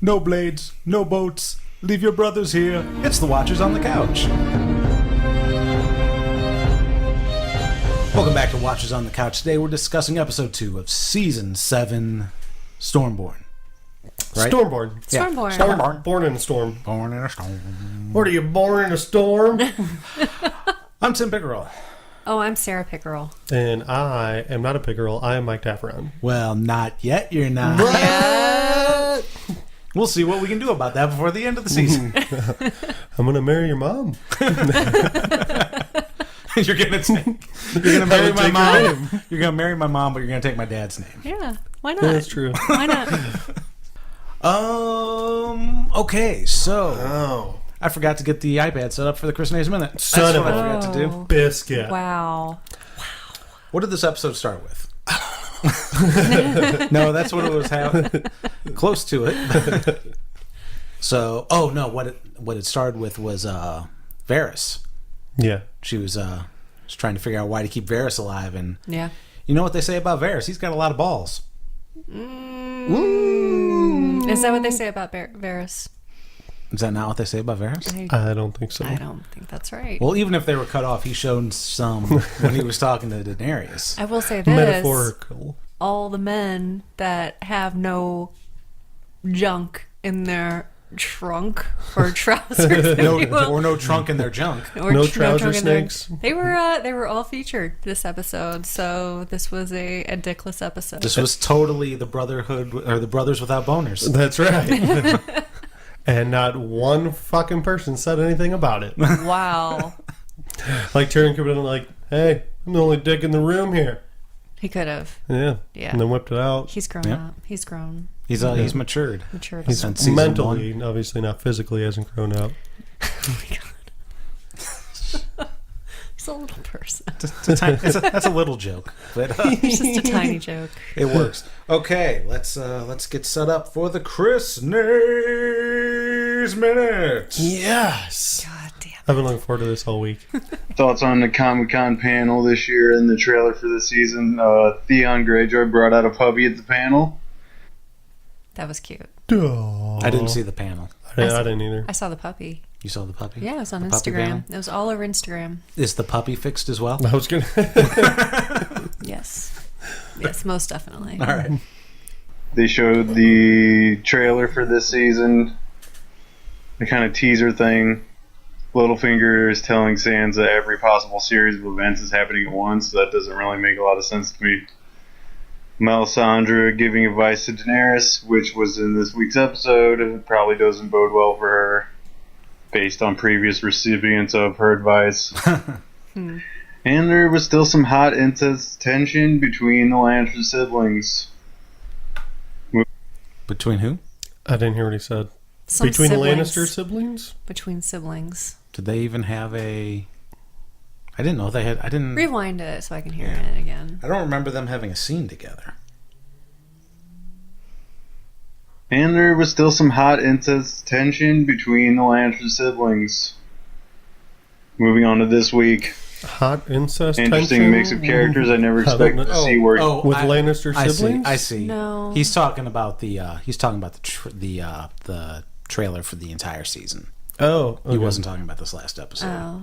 No blades, no boats. Leave your brothers here. It's the Watchers on the Couch. Welcome back to Watchers on the Couch. Today we're discussing episode 2 of season 7, Stormborn. Right? Stormborn. Yeah. Stormborn. Born in a storm. Born in a storm. What are you, born in a storm? I'm Tim Pickerel. Oh, I'm Sarah Pickerel. And I am not a pickerel. I am Mike Tafferon. Well, not yet. You're not. What? We'll see what we can do about that before the end of the season. I'm going to marry your mom. You're gonna marry my Take her mom. name. You're gonna marry my mom, but you're gonna take my dad's name. Yeah, why not? Yeah, that's true. Why not? Okay, so Oh. I forgot to get the iPad set up for the Chris Nays Minute. That's Son of what a- I forgot to do. Biscuit. Wow. What did this episode start with? No, that's what it was. Close to it. So, what it started with was Varys. Yeah. She was trying to figure out why to keep Varys alive, and Yeah. you know what they say about Varys? He's got a lot of balls. Is that what they say about Varys? Is that not what they say about Varys? I don't think so. I don't think that's right. Well, even if they were cut off, he showed some when he was talking to Daenerys. I will say this. Metaphorical. All the men that have no junk in their trunk or trousers. No trunk in their junk. Or No tr- trouser trunk in their- snakes. They were all featured this episode, so this was a dickless episode. This was totally the brotherhood, or the brothers without boners. That's right. And not one fucking person said anything about it. Wow. Like Tyrion could have been like, hey, I'm the only dick in the room here. He could have. Yeah. Yeah. And then whipped it out. He's grown Yeah. up. He's grown. He's matured. Matured. He's Since season mentally, obviously not physically, hasn't grown up. Oh my god. He's a little person. That's a little joke, but It's just a tiny joke. it works. Okay, let's get set up for the Chris Nays Minute. Yes. God damn. I've been looking forward to this all week. Thoughts on the Comic-Con panel this year and the trailer for this season. Theon Greyjoy brought out a puppy at the panel. That was cute. I didn't see the panel. I didn't either. I saw the puppy. You saw the puppy? Yeah, it was on The puppy Instagram. panel? It was all over Instagram. Is the puppy fixed as well? I was gonna. Yes. Yes, most definitely. All right. They showed the trailer for this season, the kind of teaser thing. Littlefinger is telling Sansa every possible series of events is happening at once, so that doesn't really make a lot of sense to me. Melisandre giving advice to Daenerys, which was in this week's episode, it probably doesn't bode well for her, based on previous recipients of her advice. And there was still some hot, intense tension between the Lannister siblings. Between who? I didn't hear what he said. Some Between siblings. the Lannister siblings? Between siblings. Did they even have a... I didn't know they had... I didn't... Rewind it so I can hear it again. I don't remember them having a scene together. And there was still some hot, intense tension between the Lannister siblings. Moving on to this week. Hot incest Interesting tension? mix of characters I never expected to see work. With Lannister siblings? I see. No. He's talking about the trailer for the entire season. Oh, okay. He wasn't talking about this last episode. Oh.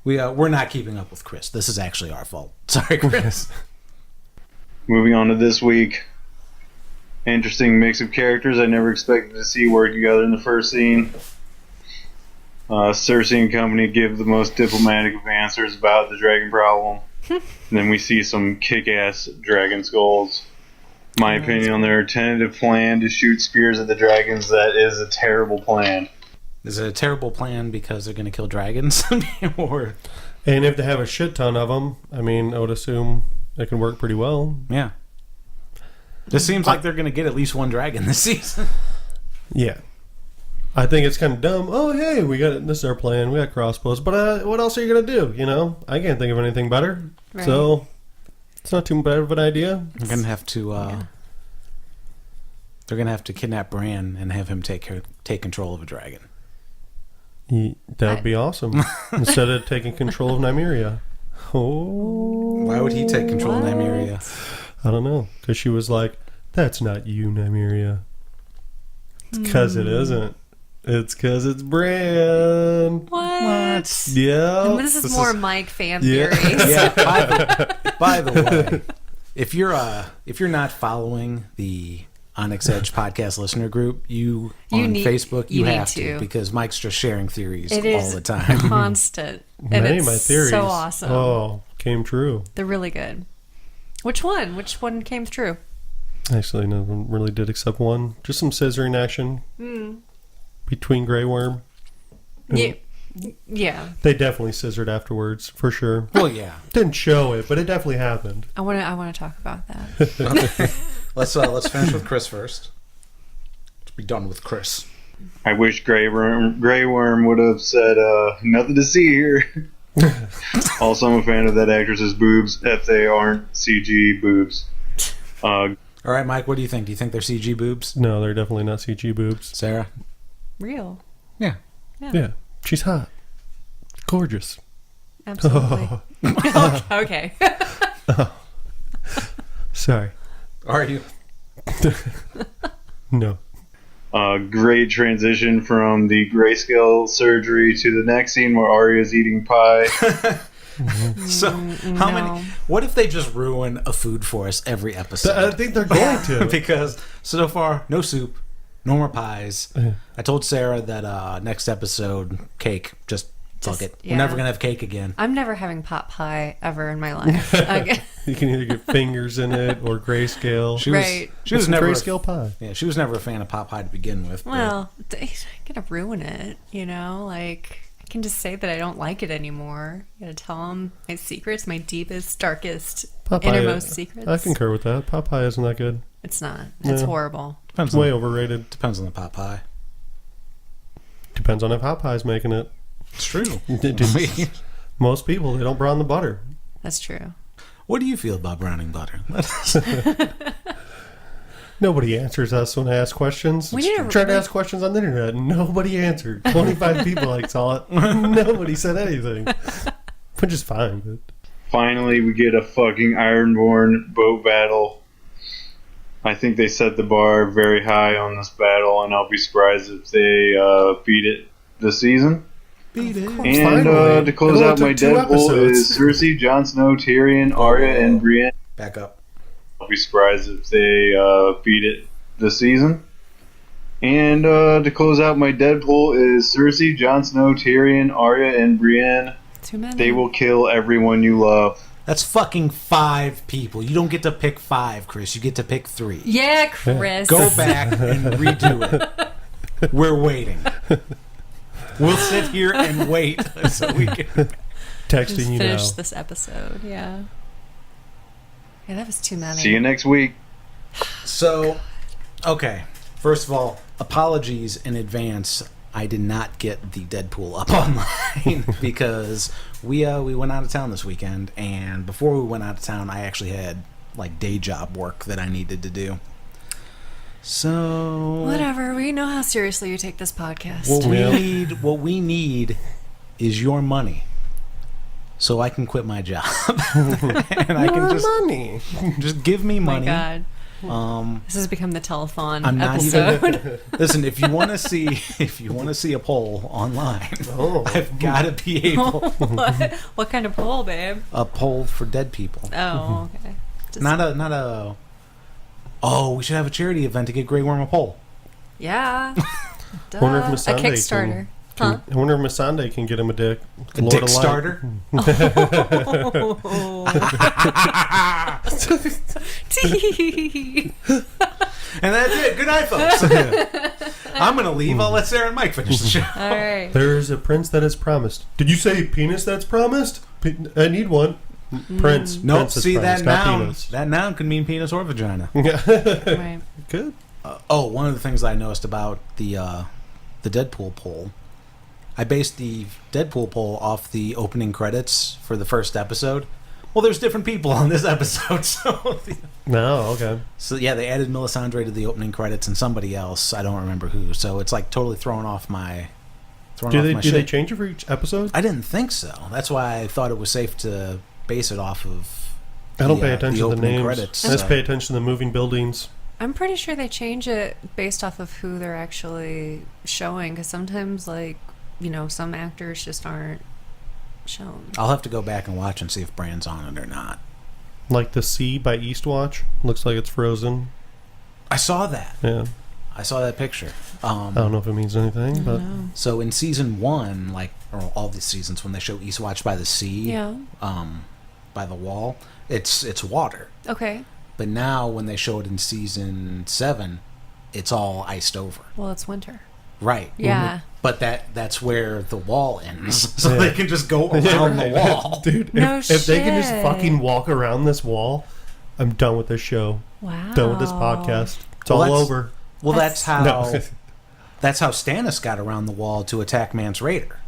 We're not keeping up with Chris. This is actually our fault. Sorry, Chris. Moving on to this week. Interesting mix of characters I never expected to see work together in the first scene. Cersei and company give the most diplomatic of answers about the dragon problem. And then we see some kick-ass dragon skulls. My opinion on their tentative plan to shoot spears at the dragons, that is a terrible plan. Is it a terrible plan because they're going to kill dragons? Or And if they have a shit ton of them, I mean, I would assume it can work pretty well. yeah. This seems like they're going to get at least one dragon this season. Yeah. I think it's kind of dumb. Oh, hey, this is our plan. We got crossbows. But what else are you going to do? You know, I can't think of anything better. Right. So, it's not too bad of an idea. They're going to have to... They're going to have to kidnap Bran and have him take control of a dragon. That would be awesome. Instead of taking control of Nymeria. Oh. Why would he take control of Nymeria? I don't know. Because she was like, that's not you, Nymeria. It's because it isn't. It's because it's Bran. What? Yeah. This is more Mike fan Yeah. theories. Yeah. By the way, if you're not following the Onyx Edge podcast listener group, you on Facebook, you need have to, because Mike's just sharing theories It all is the time. constant. And Many it's of my theories. so awesome. Oh, came true. They're really good. Which one? Which one came true? Actually, no one really did except one. Just some scissoring action between Grey Worm. Yeah. Yeah. They definitely scissored afterwards, for sure. Well, yeah. Didn't show it, but it definitely happened. I want to talk about that. Let's finish with Chris first. Let's be done with Chris. I wish Grey Worm would have said, nothing to see here. Also, I'm a fan of that actress's boobs, if they aren't CG boobs. All right, Mike, what do you think? Do you think they're CG boobs? No, they're definitely not CG boobs. Sarah? Real. Yeah. Yeah. She's hot. Gorgeous. Absolutely. Okay. Sorry. Are you? No. Great transition from the grayscale surgery to the next scene where Arya's eating pie. So, how many? What if they just ruin a food for us every episode? I think they're going to. Because so far, no soup, no more pies. I told Sarah that next episode, cake. Just fuck it. yeah. We're never gonna have cake again. I'm never having pot pie ever in my life. Okay. You can either get fingers in it or grayscale. She Right. Was, she was Some never. grayscale pie. Yeah, she was never a fan of pot pie to begin with. but- Well, I'm gonna ruin it. You know, like I can just say that I don't like it anymore. You gotta tell them my secrets, my deepest, darkest, Popeye, innermost secrets. I concur with that. Pot pie isn't that good. It's not. It's Yeah. horrible. depends It's way on, overrated. depends on the pot pie. Depends on if Hot Pie's making it. It's true. Most people, they don't brown the butter. That's true. What do you feel about browning butter? Nobody answers us when I ask questions. We need to- Tried to ask questions on the internet. Nobody answered. 25 people I saw it. Nobody said anything. Which is fine. But Finally, we get a fucking Ironborn boat battle. I think they set the bar very high on this battle, and I'll be surprised if they beat it this season. Beat it. And Finally. to close It only out my took 2 Deadpool episodes. is Cersei, Jon Snow, Tyrion, Arya, and Brienne. Back up. I'll be surprised if they beat it this season. And to close out my Deadpool is Cersei, Jon Snow, Tyrion, Arya, and Brienne. Too many. They will kill everyone you love. That's fucking 5 people. You don't get to pick 5, Chris. You get to pick 3. Yeah, Chris. Go back and redo it. We're waiting. We'll sit here and wait so we can. texting Just you now. finish this episode. Yeah. Yeah, that was too many. See you next week. So, okay. First of all, apologies in advance. I did not get the Deadpool up online because we went out of town this weekend, and before we went out of town, I actually had like day job work that I needed to do. So Whatever. We know how seriously you take this podcast. what we need is your money, so I can quit my job and I can money. just give me Oh my money. God. This has become the telethon I'm not episode. even. Listen, if you want to see a poll online, Oh. I've got to be able what kind of poll, babe? a poll for dead people. Oh, okay. Just- Not a. Oh, we should have a charity event to get Grey Worm a poll. Yeah. Duh. Wonder if A Missandei Kickstarter. Huh? I wonder if Missandei can get him a dick. A Lord dick of Light. starter. And that's it. Good night, folks. I'm gonna leave. I'll let Sarah and Mike finish the show. All right. There's a prince that is promised. Did you say penis that's promised? I need one. Prince. Nope. Prince is See that promised, not noun? penis. That noun can mean penis or vagina. Right. Good. One of the things I noticed about the Deadpool poll, I based the Deadpool poll off the opening credits for the first episode. Well, there's different people on this episode, so No, okay. yeah, they added Melisandre to the opening credits and somebody else. I don't remember who. So it's like totally throwing off my. Do they shit. change it for each episode? I didn't think so. That's why I thought it was safe to base it off of I don't pay attention to the opening names. credits. I just pay attention to the moving buildings. I'm pretty sure they change it based off of who they're actually showing, because sometimes, like, you know, some actors just aren't shown. I'll have to go back and watch and see if Bran's on it or not. Like The Sea by Eastwatch. Looks like it's frozen. I saw that. Yeah. I saw that picture. I don't know if it means anything, but So in season 1, like, or all these seasons, when they show Eastwatch by the sea, Yeah. by the wall, it's water. Okay. But now when they show it in season 7, it's all iced over. Well, it's winter. Right. Yeah. But that's where the wall ends. So Yeah. they can just go around the wall. dude, No if they can just shit. fucking walk around this wall, I'm done with this show. Wow. Done with this podcast. It's Well, all that's- over. Well, that's how No. that's how Stannis got around the wall to attack Mance Raider.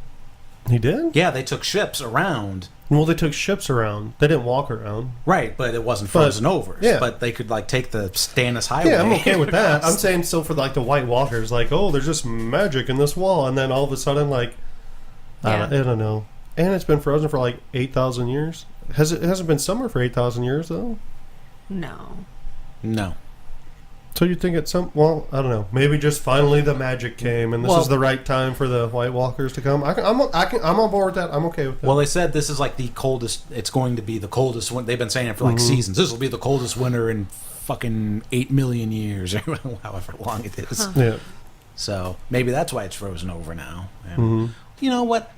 He did? Yeah, they took ships around. Well, they took ships around. They didn't walk around. Right, but it wasn't But- frozen over. yeah. But they could like take the Stannis highway. Yeah, I'm okay with that. I'm saying still for like the White Walkers, like, oh, there's just magic in this wall, and then all of a sudden, like, Yeah. I don't know. And it's been frozen for like 8,000 years. It hasn't been summer for 8,000 years though. No. No. So you think it's some? Well, I don't know. Maybe just finally the magic came, and this Well- is the right time for the White Walkers to come. I'm on board with that. I'm okay with that. Well, they said this is like the coldest. It's going to be the coldest one. They've been saying it for like seasons. This will be the coldest winter in fucking 8 million years, or however long it is. Huh. Yeah. So maybe that's why it's frozen over now. And you know what?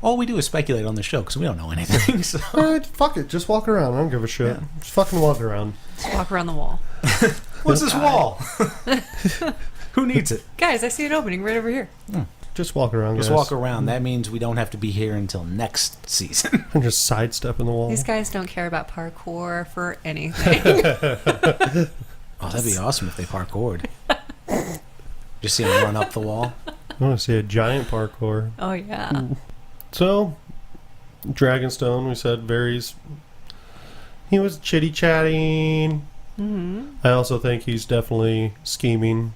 All we do is speculate on the show because we don't know anything. So. All right, fuck it. Just walk around. I don't give a shit. Yeah. Just fucking walk around. Just walk around the wall. What's this wall? Who needs it? Guys, I see an opening right over here. Just walk around. Just guys. walk around. That means we don't have to be here until next season. And just sidestep in the wall. These guys don't care about parkour for anything. Oh, that'd be awesome if they parkoured. Just see them run up the wall. I want to see a giant parkour. Oh, yeah. So, Dragonstone, we said, varies. He was chitty chatting. I also think he's definitely scheming.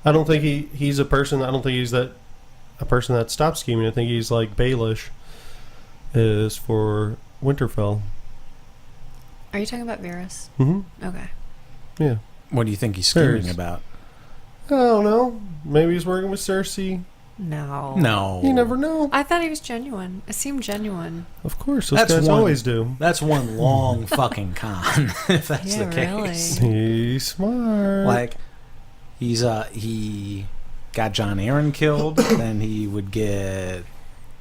I don't think he's a person. I don't think he's a person that stops scheming. I think he's like Baelish is for Winterfell. Are you talking about Varys? Mm-hmm. Okay. Yeah. What do you think he's scheming There's- about? I don't know. Maybe he's working with Cersei. No. No. You never know. I thought he was genuine. It seemed genuine. Of course, those That's guys one- always do. That's one long fucking con, if that's Yeah, the case. really. He's smart. Like, he got Jon Arryn killed, then he would get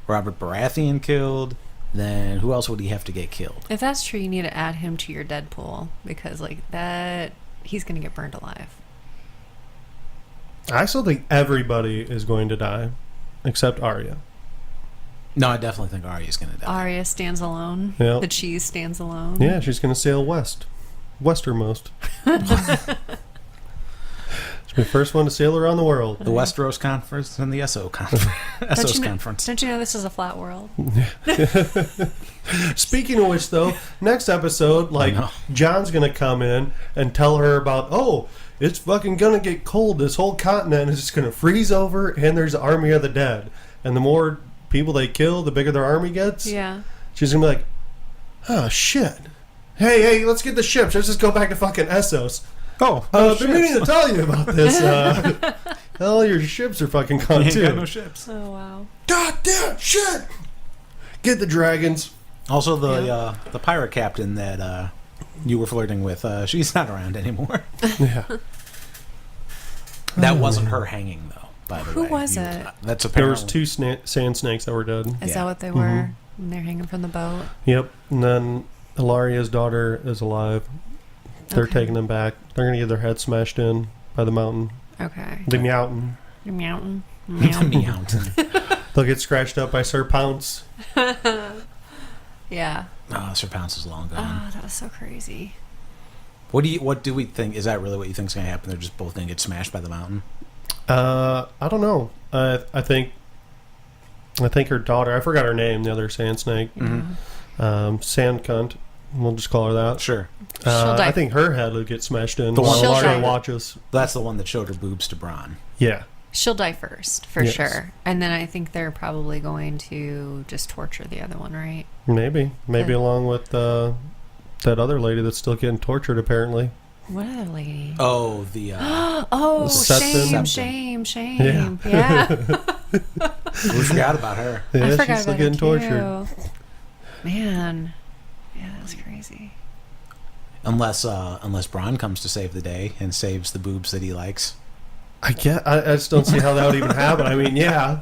Robert Baratheon killed, then who else would he have to get killed? If that's true, you need to add him to your Deadpool, because, like, that... He's going to get burned alive. I still think everybody is going to die, except Arya. No, I definitely think Arya's going to die. Arya stands alone. Yeah. The cheese stands alone. Yeah, she's going to sail westernmost. She's the first one to sail around the world. The Westeros Conference and the SO Conference. SO's Conference. Don't you know this is a flat world? Speaking of which, though, next episode, like, know. John's going to come in and tell her about, oh, it's fucking going to get cold. This whole continent is just going to freeze over, and there's an army of the dead. And the more people they kill, the bigger their army gets. Yeah. She's going to be like, oh, shit. Hey, let's get the ships. Let's just go back to fucking Essos. Oh, I've been meaning to tell you about this. Hell, your ships are fucking gone, ain't too. got no ships. Oh, wow. God damn, shit! Get the dragons. Also, the pirate captain that you were flirting with, she's not around anymore. Yeah. That wasn't her hanging, though, by the Who way. was it? That's There apparently... was two sand snakes that were dead. Is Yeah. that what they were? And they're hanging from the boat? Yep. And then Ilaria's daughter is alive. They're Okay. taking them back. They're going to get their head smashed in by the mountain. Okay. The mountain. The mountain. The Mountain. Meowton. They'll get scratched up by Sir Pounce. Yeah. Oh, Sir Pounce is long gone. Oh, that was so crazy. What do we think? Is that really what you think is going to happen? They're just both going to get smashed by the mountain? I don't know. I think her daughter, I forgot her name, the other sand snake. Sand cunt. We'll just call her that. Sure. She'll die. I think her head would get smashed in The while one- She'll Ilaria die. watches. That's the one that showed her boobs to Bronn. Yeah. She'll die first, for Yes. sure. And then I think they're probably going to just torture the other one, right? Maybe Yeah. along with that other lady that's still getting tortured, apparently. What other lady? Oh, the Oh, Septon. shame. Yeah. we forgot about her. I Yeah, forgot she's still about getting it, tortured. too. Man. Yeah, that's crazy. Unless Bronn comes to save the day and saves the boobs that he likes. I just don't see how that would even happen. I mean, yeah.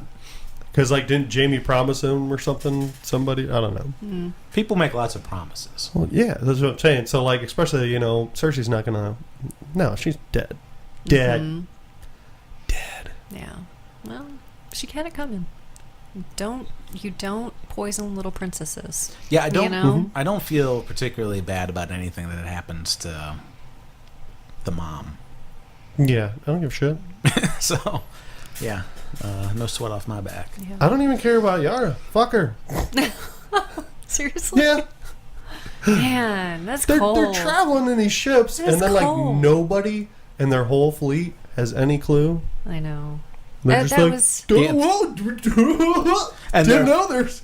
Because, like, didn't Jamie promise him or something? Somebody? I don't know. People make lots of promises. Well, yeah, that's what I'm saying. So, like, especially, Cersei's not going to... No, she's dead. Dead. Mhm. Dead. Yeah. Well, she had it coming. You don't poison little princesses. Yeah, I don't. You know? I don't feel particularly bad about anything that happens to the mom. Yeah, I don't give a shit. So, yeah, no sweat off my back. Yeah. I don't even care about Yara. Fuck her. Seriously? Yeah. Man, that's They're cold. traveling in these ships, That's and then, cold. like, nobody in their whole fleet has any clue. I know. They're That was... And didn't know there's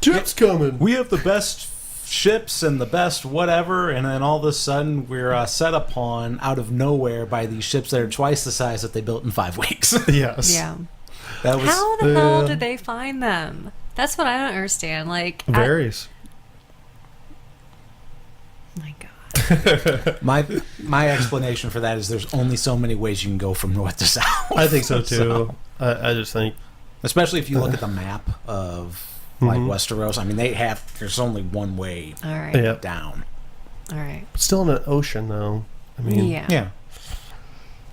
ships coming. We have the best ships and the best whatever, and then all of a sudden we're set upon out of nowhere by these ships that are twice the size that they built in 5 weeks. Yes. Yeah. That was How the hell did they find them? That's what I don't understand. Like, Varies. my God. my explanation for that is there's only so many ways you can go from north to south. I think so, too. I just think... Especially if you look at the map of like Westeros. I mean, there's only one way All right. Yeah. down. All right. Still in an ocean, though. I mean... Yeah. Yeah.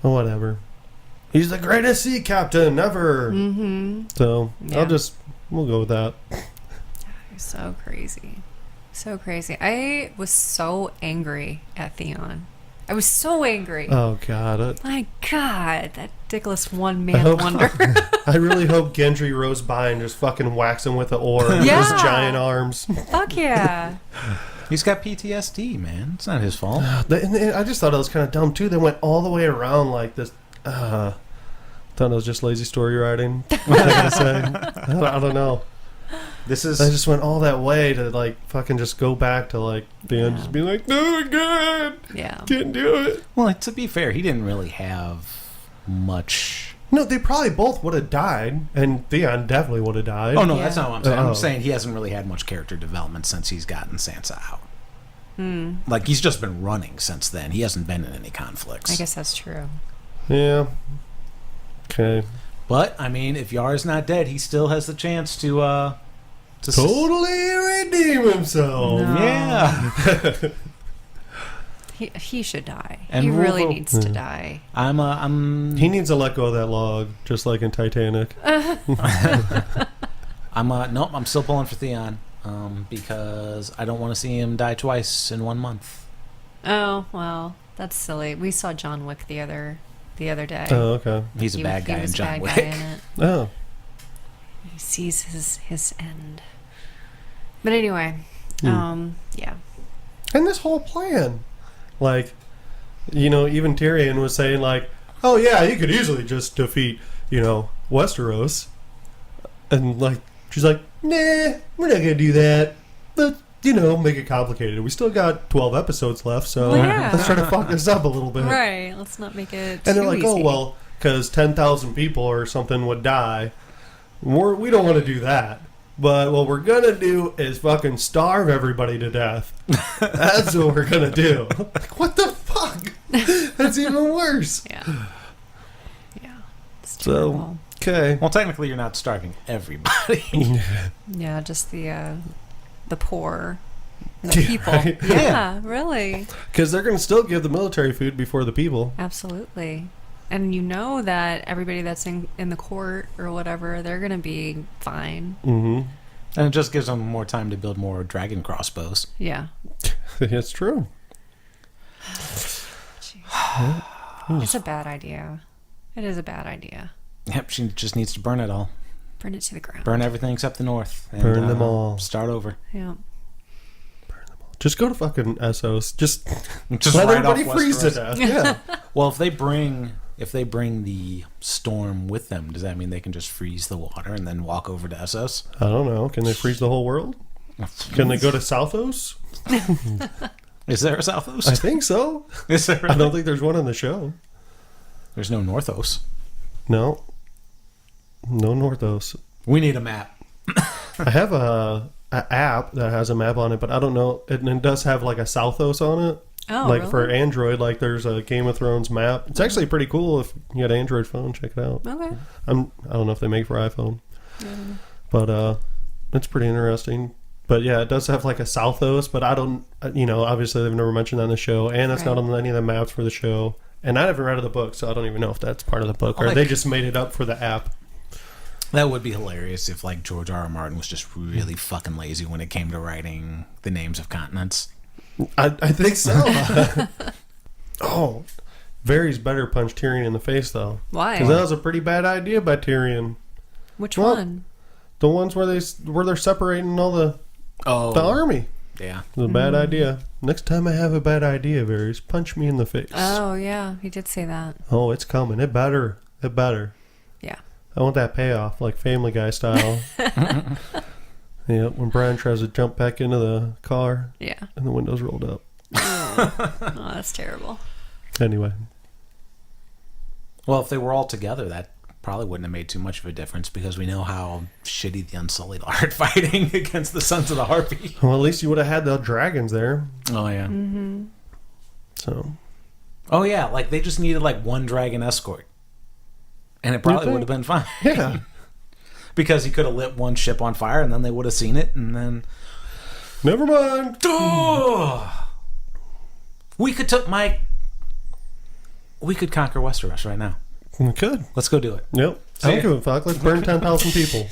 Well, whatever. He's the greatest sea captain ever. Mm-hmm. So Yeah. we'll go with that. So crazy. So crazy. I was so angry at Theon. I was so angry. Oh God! My God, that dickless I one-man hope- wonder. I really hope Gendry rose by and just fucking whacks him with the oar with Yeah. his giant arms. Fuck yeah. He's got PTSD, man. It's not his fault. And I just thought it was kind of dumb too. They went all the way around like this. Thought it was just lazy story writing. What I gotta say? I don't know. This is They just went all that way to like fucking just go back to like the end, Yeah. just be like, no, good, Yeah. can't do it. well. To be fair, he didn't really have much. No, they probably both would have died, and Theon definitely would have died. Oh no, Yeah. that's not what I'm saying. Oh. I'm saying he hasn't really had much character development since he's gotten Sansa out. Hmm. Like he's just been running since then. He hasn't been in any conflicts. I guess that's true. Yeah. Okay. But I mean, if Yara's not dead, he still has the chance to Totally redeem himself. No. Yeah. He should die. And he really Wolver- needs to die. I'm He needs to let go of that log, just like in Titanic. nope. I'm still pulling for Theon because I don't want to see him die twice in 1 month. Oh, well, that's silly. We saw John Wick the other day. Oh, okay. He's a bad guy he was in John a bad Wick. guy in it. Oh. He sees his end. But anyway, yeah. And this whole plan. Like, even Tyrion was saying, like, oh, yeah, you could easily just defeat, Westeros. And, like, she's like, nah, we're not going to do that. Let's, make it complicated. We still got 12 episodes left, so Well, yeah. let's try to fuck this up a little bit. Right. Let's not make it And they're too like, easy. oh, well, because 10,000 people or something would die. We don't want to do that. But what we're going to do is fucking starve everybody to death. That's what we're going to do. Like, what the fuck? That's even worse. Yeah. Yeah. It's So, terrible. okay. Well, technically, you're not starving everybody. Yeah, just the poor. The Yeah, people. right. Yeah, really. Because they're going to still give the military food before the people. Absolutely. And you know that everybody that's in the court or whatever, they're going to be fine. Mm-hmm. And it just gives them more time to build more dragon crossbows. Yeah. It's true. It's a bad idea. It is a bad idea. Yep, she just needs to burn it all. Burn it to the ground. Burn everything except the north. And, Burn them all. Start over. Yeah. Just go to fucking Essos. Just Just let right everybody off freeze to Westeros. death. Yeah. Well, if they bring the storm with them, does that mean they can just freeze the water and then walk over to Essos? I don't know. Can they freeze the whole world? Can they go to Southos? Is there a Southos? I think so. Is there? I don't think there's one on the show. There's no Northos. No. No Northos. We need a map. I have a app that has a map on it, but I don't know. It does have like a Southos on it. Oh, like really? for Android, like there's a Game of Thrones map. It's actually pretty cool if you got an Android phone. Check it out. Okay. I don't know if they make it for iPhone, but it's pretty interesting. But yeah, it does have like a Southos, but I don't. Obviously they've never mentioned that on the show, and it's not on any of the maps for the show. And I haven't read the book, so I don't even know if that's part of the book or they just made it up for the app. That would be hilarious if like George R. R. Martin was just really fucking lazy when it came to writing the names of continents. I think so. Oh, Varys better punch Tyrion in the face though. Why? Because that was a pretty bad idea by Tyrion. Which Well, one? The ones where they're separating all the army. Yeah. It was a bad idea. Next time I have a bad idea, Varys, punch me in the face. Oh, yeah. He did say that. Oh, it's coming. It better. Yeah. I want that payoff, like Family Guy style. Yeah, when Brian tries to jump back into the car Yeah. and the windows rolled up. Oh, that's terrible. Anyway. Well, if they were all together, that probably wouldn't have made too much of a difference because we know how shitty the Unsullied are at fighting against the Sons of the Harpy. Well, at least you would have had the dragons there. Oh, yeah. Mm-hmm. So. Oh, yeah. Like, they just needed, like, one dragon escort. And it probably would have been fine. Yeah. Because he could have lit one ship on fire and then they would have seen it and then... Never mind. Oh! We could conquer Westeros right now. We could. Let's go do it. Yep. I don't give a fuck. Let's burn 10,000 people.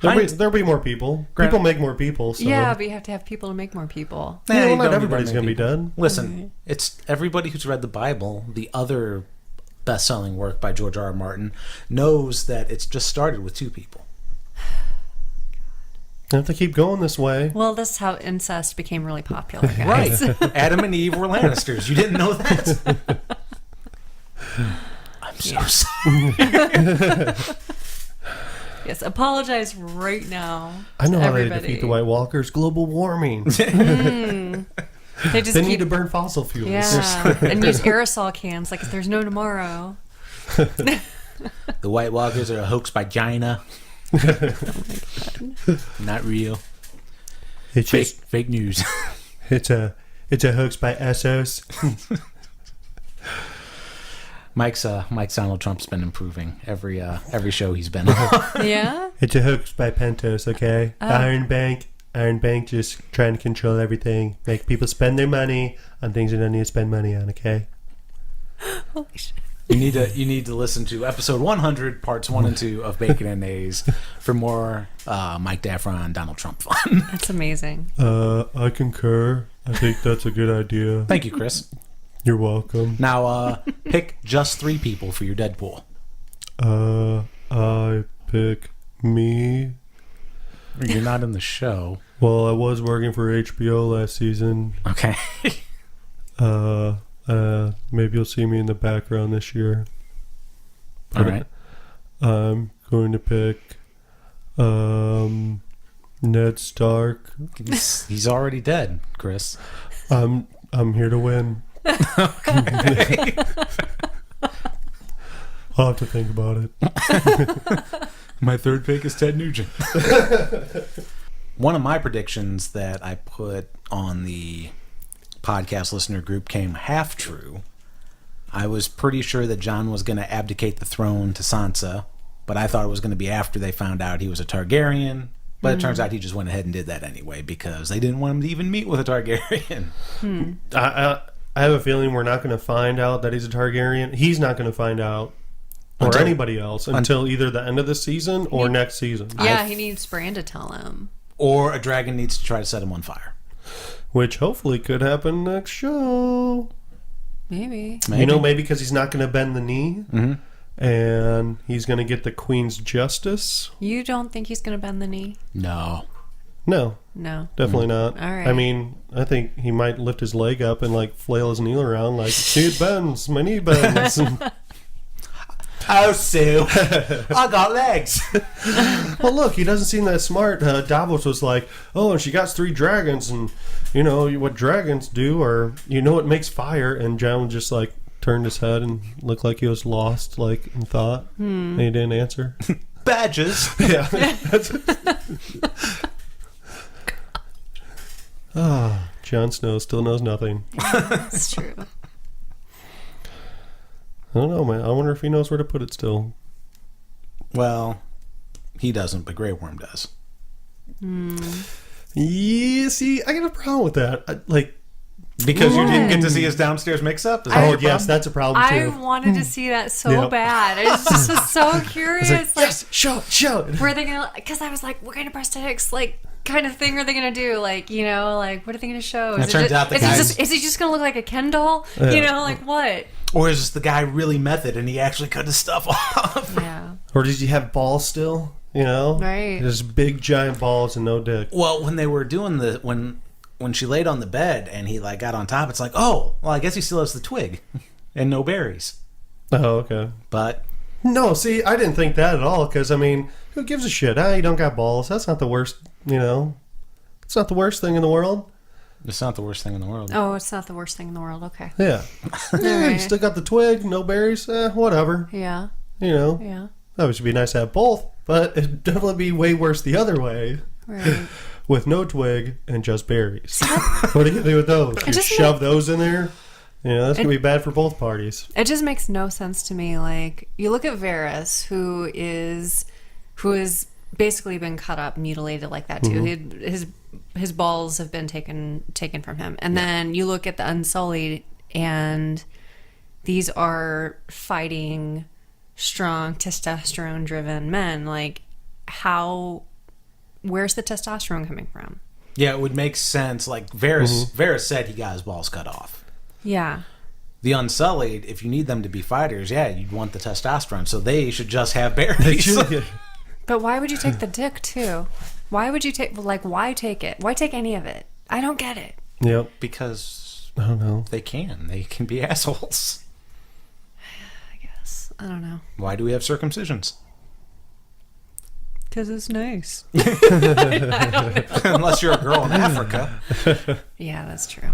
There'll be more people. People make more people. So. Yeah, but you have to have people to make more people. Yeah, you not don't everybody's need going to be people. dead. Listen, it's everybody who's read the Bible, the other best-selling work by George R. R. Martin, knows that it's just started with 2 people. You have to keep going this way. Well, this is how incest became really popular, Right. guys. Adam and Eve were Lannisters. You didn't know that? I'm so sorry. Yes, apologize right now. I know to how they everybody. defeat the White Walkers. Global warming. They just They keep, need to burn fossil fuels. yeah, and use aerosol cans like there's no tomorrow. The White Walkers are a hoax by China. Not real. It's Fake news. it's a hoax by Essos. Mike's Donald Trump's been improving every show he's been on. Yeah? It's a hoax by Pentos, okay? Oh. Iron Bank just trying to control everything. Make people spend their money on things they don't need to spend money on, okay? Holy shit. You need to listen to episode 100, parts 1 and 2 of Bacon and Nays for more Mike Daffron Donald Trump fun. That's amazing. I concur. I think that's a good idea. Thank you, Chris. You're welcome. Now, pick just 3 people for your Deadpool. I pick me. You're not in the show. Well, I was working for HBO last season. Okay. Maybe you'll see me in the background this year. All right. I'm going to pick Ned Stark. He's already dead, Chris. I'm here to win. Okay. I'll have to think about it. My third pick is Ted Nugent. One of my predictions that I put on the podcast listener group came half true. I was pretty sure that Jon was going to abdicate the throne to Sansa, but I thought it was going to be after they found out he was a Targaryen. But it turns out he just went ahead and did that anyway because they didn't want him to even meet with a Targaryen. I have a feeling we're not going to find out that he's a Targaryen. He's not going to find out, or anybody else, until either the end of the season or next season. Yeah, he needs Bran to tell him. Or a dragon needs to try to set him on fire. Which hopefully could happen next show. Maybe. Maybe because he's not going to bend the knee. Mm-hmm. And he's going to get the Queen's justice. You don't think he's going to bend the knee? No. No, No. definitely not. All right. I mean, I think he might lift his leg up and like flail his knee around like, see, it bends, my knee bends. Oh, Sue, I got legs. Well, look, he doesn't seem that smart. Davos was like, oh, and she got 3 dragons, and you know what dragons do, or you know what makes fire. And Jon just like turned his head and looked like he was lost, like in thought, and he didn't answer. Badges. Yeah. Ah, Jon Snow still knows nothing. That's true. I don't know, man. I wonder if he knows where to put it still. Well, he doesn't, but Grey Worm does. Yeah, see, I got a problem with that. Because you didn't get to What? see his downstairs mix-up? Is that Oh, your yes, problem? that's a problem I too. wanted to see that so Yep. bad. I was just so curious. It's like, yes, show it. were they gonna? Because I was like, what kind of prosthetics, like, kind of thing are they gonna do? Like, you know, like, what are they gonna show? It turns out the guy's- is he just gonna look like a Ken doll? Yeah. You know, like what? Or is the guy really method and he actually cut his stuff off? Yeah. Or does he have balls still? You know? Right. Just big, giant balls and no dick. Well, when they were doing when she laid on the bed and he like got on top, it's like, oh, well, I guess he still has the twig and no berries. Oh, okay. But No, see, I didn't think that at all, because, I mean, who gives a shit? You don't got balls. That's not the worst, you know? It's not the worst thing in the world. it's not the worst thing in the world. Oh, it's not the worst thing in the world. Okay. Yeah. Yeah, you Alright. still got the twig, no berries, whatever. Yeah. You know? Yeah. That would be nice to have both, but it'd definitely be way worse the other way. Right. With no twig and just berries. What are you going to do with those? You just shove those in there? You know, that's going to be bad for both parties. It just makes no sense to me. Like, you look at Varys, who is basically been cut up, mutilated like that too. His balls have been taken from him, and then you look at the Unsullied, and these are fighting, strong, testosterone-driven men. Like, where's the testosterone coming from? Yeah, it would make sense. Like Varys said he got his balls cut off. Yeah. The Unsullied, if you need them to be fighters, yeah, you'd want the testosterone. So they should just have berries. But why would you take the dick too? Why would you take, like, why take it? Why take any of it? I don't get it. Yep. Because I don't know. they can. They can be assholes. I guess. I don't know. Why do we have circumcisions? Because it's nice. Unless you're a girl in Africa. Yeah, that's true.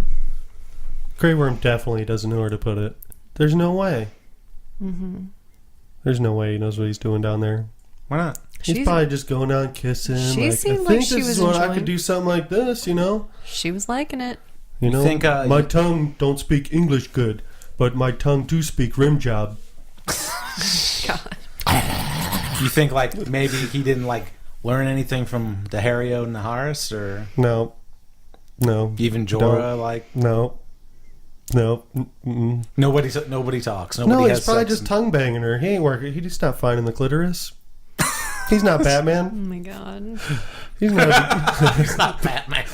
Grey Worm definitely doesn't know where to put it. There's no way. There's no way he knows what he's doing down there. Why not? He's probably just going down kissing. She like, seemed I like think she this was is what I enjoying- could do something like this, you know? She was liking it. You know, think, my tongue don't speak English good, but my tongue do speak rim job. God. You think like maybe he didn't like learn anything from the Harrio and the Naharis, or No. even Jorah? Like No. Mm-mm. nobody talks. Nobody No, has he's probably sex. just tongue banging her. He ain't working. He just not finding the clitoris. He's not Oh Batman. my God. He's not. He's not Batman.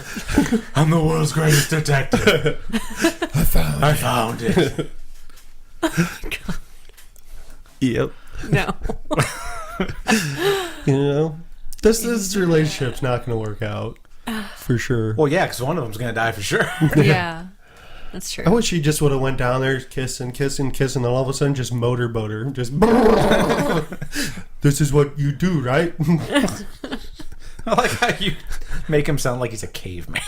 I'm the world's greatest detective. I found it. Yep. No. You know, this relationship's not going to work out for sure. Well, yeah, because one of them's gonna die for sure. Yeah. That's true. I wish he just would have went down there kissing, and all of a sudden just motorboat her. Just this is what you do, right? I like how you make him sound like he's a caveman.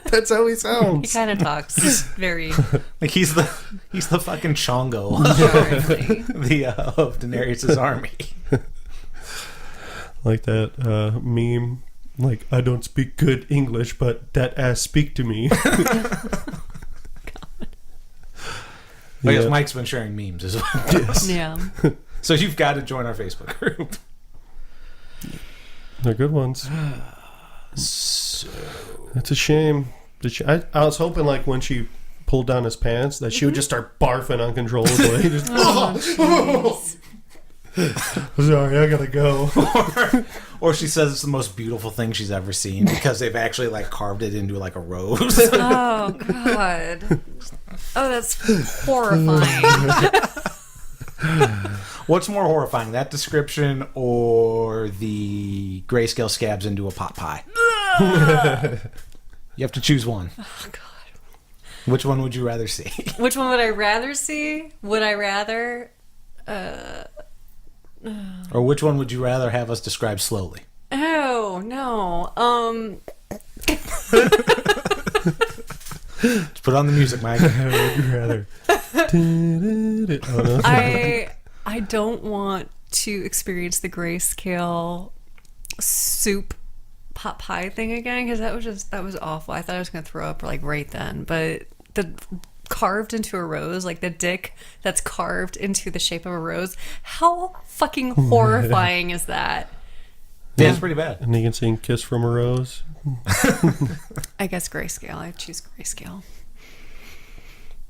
That's how he He sounds. kind of talks very Like he's the fucking Chongo horribly. of Daenerys' army. Like that meme. Like, I don't speak good English, but that ass speak to me. I guess Yeah. Mike's been sharing memes as well. Yes. Yeah. So you've got to join our Facebook group. They're good ones. So It's a shame. I was hoping, like, when she pulled down his pants, that she would just start barfing uncontrollably. Just, sorry, I gotta go. or she says it's the most beautiful thing she's ever seen because they've actually like carved it into like a rose. Oh, God. Oh, that's horrifying. What's more horrifying, that description or the grayscale scabs into a pot pie? You have to choose one. Oh, God. Which one would you rather see? Which one would I rather see? Would I rather... Or which one would you rather have us describe slowly? Oh, no. Let's put on the music, Mike. Would you rather? Oh, no. I don't want to experience the grayscale soup pot pie thing again, because that was awful. I thought I was going to throw up like right then. But the carved into a rose, like the dick that's carved into the shape of a rose, how fucking horrifying is that? Yeah, it's pretty bad. And you can sing "Kiss from a Rose." I guess grayscale. I choose grayscale.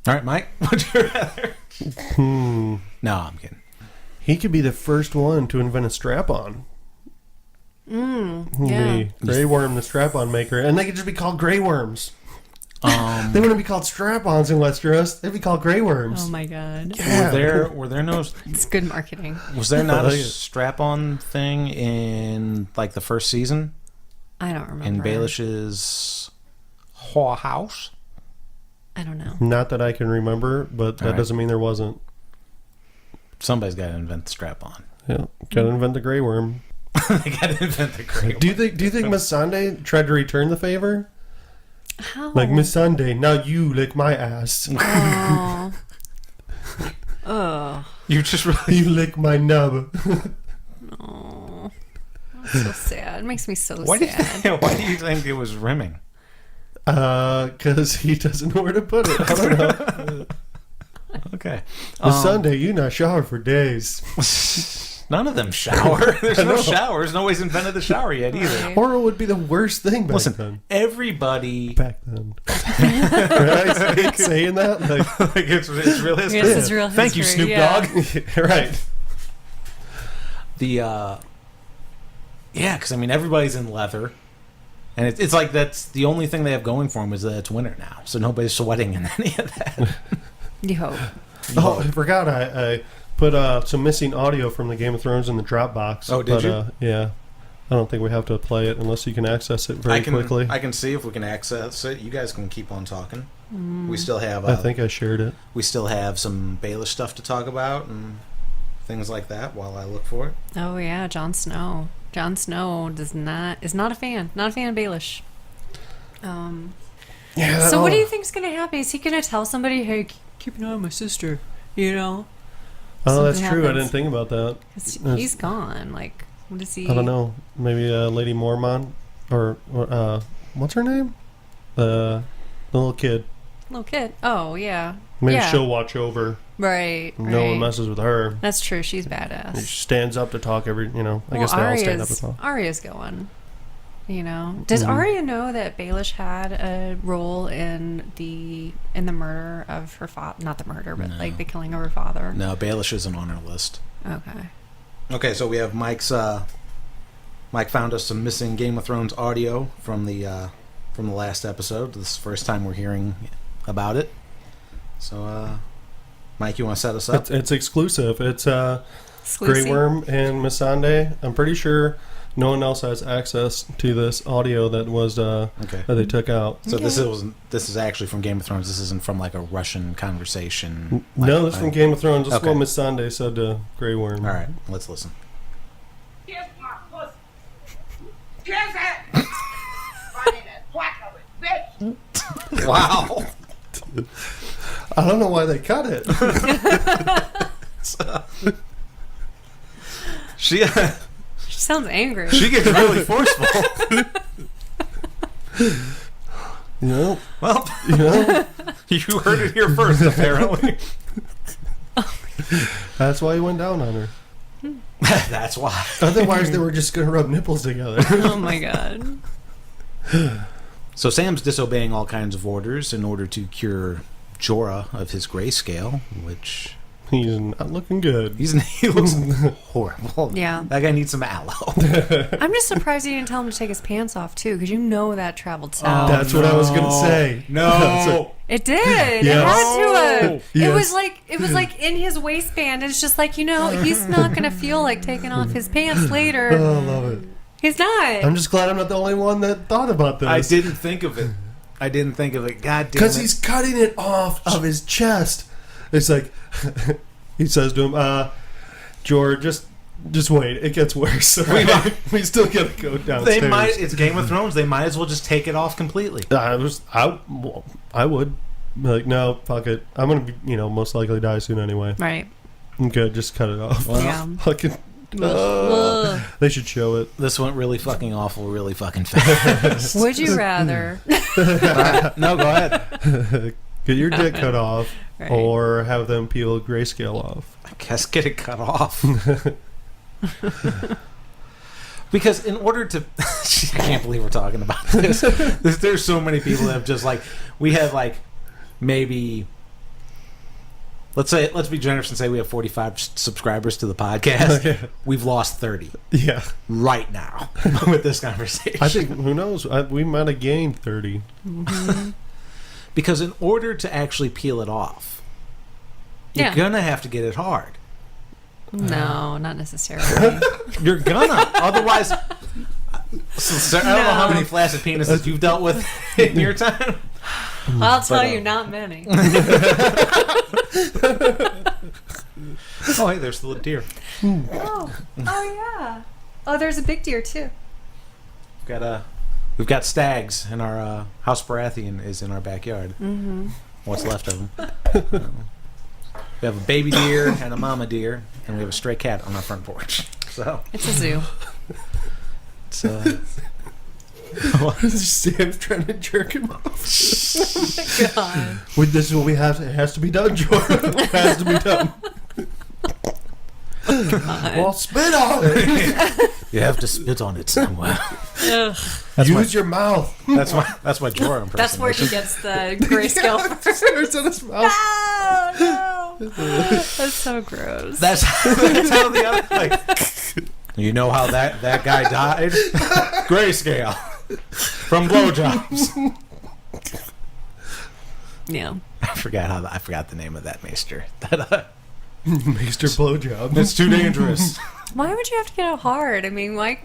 All right, Mike, would you rather? No, I'm kidding. He could be the first one to invent a strap-on. Yeah. Grey Worm, the strap-on maker, and they could just be called Grey Worms. They wouldn't be called strap-ons in Westeros. They'd be called Grey Worms. Oh my god. Yeah. Were there no? It's good marketing. Was there not a strap-on thing in like the first season I don't remember. in Baelish's house? I don't know. Not that I can remember, but that All right. doesn't mean there wasn't. Somebody's got to invent the strap-on. Yeah, gotta invent the Grey Worm. They got to invent the great. Do you think Missandei tried to return the favor? How? Like, Missandei, now you lick my ass. Oh. Oh. You just really. You lick my nub. Oh. That's so sad. It makes me so Why sad. why do you think it was rimming? Because he doesn't know where to put it. I don't know. Okay. Missandei, you not shower for days. None of them shower. There's no showers. Nobody's invented the shower yet either. Right. Oral would be the worst thing back Listen, then. everybody. Back then. Right? Saying that? Like it's real history. Yes, it's real Thank you, history, Snoop yeah. Dogg. Right. Yeah, because I mean everybody's in leather, and it's like that's the only thing they have going for them is that it's winter now, so nobody's sweating in any of that. You hope. Oh, I forgot. I put some missing audio from the Game of Thrones in the Dropbox. Oh, did you? Yeah. I don't think we have to play it unless you can access it very quickly. I can see if we can access it. You guys can keep on talking. We still have. I think I shared it. we still have some Baelish stuff to talk about and things like that while I look for it. Oh yeah, Jon Snow. Jon Snow is not a fan. Not a fan of Baelish. Yeah. So what do you think's gonna happen? Is he gonna tell somebody, "Hey, keep an eye on my sister"? You know? Oh, that's Something true. I happens. didn't think about that. 'Cause he's gone. Like, what is he? I don't know. Maybe Lady Mormont or what's her name? The little kid. Little kid. Oh yeah. Maybe Yeah. she'll watch over. Right. No one right. messes with her. That's true. She's She badass. stands up to talk I guess they all stand up to talk. Arya's going. You know, does Arya know that Baelish had a role in the murder of her father? Not the murder, but No. like the killing of her father. No, Baelish isn't on our list. Okay. Okay, so we have Mike's. Mike found us some missing Game of Thrones audio from the last episode. This is the first time we're hearing about it. So, Mike, you want to set us up? It's exclusive. It's Grey Exclusive. Worm and Missandei. I'm pretty sure no one else has access to this audio that was Okay. that they took out. So Okay. this is actually from Game of Thrones. This isn't from like a Russian conversation. No, this is from Game of Thrones. This Okay. is what Missandei said to Grey Worm. All right, let's listen. Kiss my pussy. Kiss it. Right in that whack of it, bitch. Wow. I don't know why they cut it. She She sounds angry. she gets really forceful. Well, Well, you you heard it here first, apparently. that's why he went down on her. That's why. Otherwise, they were just going to rub nipples together. Oh my god. So Sam's disobeying all kinds of orders in order to cure Jorah of his grayscale, which He's not looking good. he looks horrible. Yeah. That guy needs some aloe. I'm just surprised you didn't tell him to take his pants off too, because you know that traveled south. That's what I was going to say. No. It did. Yes. It had to have. Yes. It was like in his waistband. It's just like, he's not gonna feel like taking off his pants later. Oh, I love it. He's not. I'm just glad I'm not the only one that thought about this. I didn't think of it. God damn it. Because he's cutting it off of his chest. It's like, he says to him, George, just Just wait. It gets worse. Right? We still gotta go downstairs. They might. It's Game of Thrones. They might as well just take it off completely. I would. Like, no, fuck it. I'm gonna be, most likely die soon anyway. Right. I'm good. Just cut it off. Yeah. Fucking. They should show it. This went really fucking awful, really fucking fast. Would you rather? No, go ahead. Get your dick cut off, Right. or have them peel grayscale off. I guess get it cut off. Because in order to... I can't believe we're talking about this. There's so many people that have just we have maybe... Let's be generous and say we have 45 subscribers to the podcast. Okay. We've lost 30 Yeah. right now with this conversation. I think, who knows? We might have gained 30. Mm-hmm. Because in order to actually peel it off, Yeah. you're going to have to get it hard. No, not necessarily. You're gonna. Otherwise... So, I don't know how many flaccid penises you've dealt with in your time. I'll tell you, not many. Oh, hey, there's the little deer. Oh yeah. Oh, there's a big deer too. We've got stags, and our House Baratheon is in our backyard. Mm-hmm. What's left of them? We have a baby deer and a mama deer, and we have a stray cat on our front porch. So It's a zoo. it's Sam's trying to jerk him off. God. This is what we have. It has to be done, Jordan. It has to be done. Well, spit on it. you have to spit on it somewhere. Ugh. Use your mouth. That's my Jorah impersonation. That's where he gets the grayscale first. Starts in his mouth. No. That's so gross. That's how the other you know how that guy died? Grayscale from blowjobs. Yeah. I forgot the name of that maester. Maester blowjob. It's too dangerous. Why would you have to get it hard? I mean, why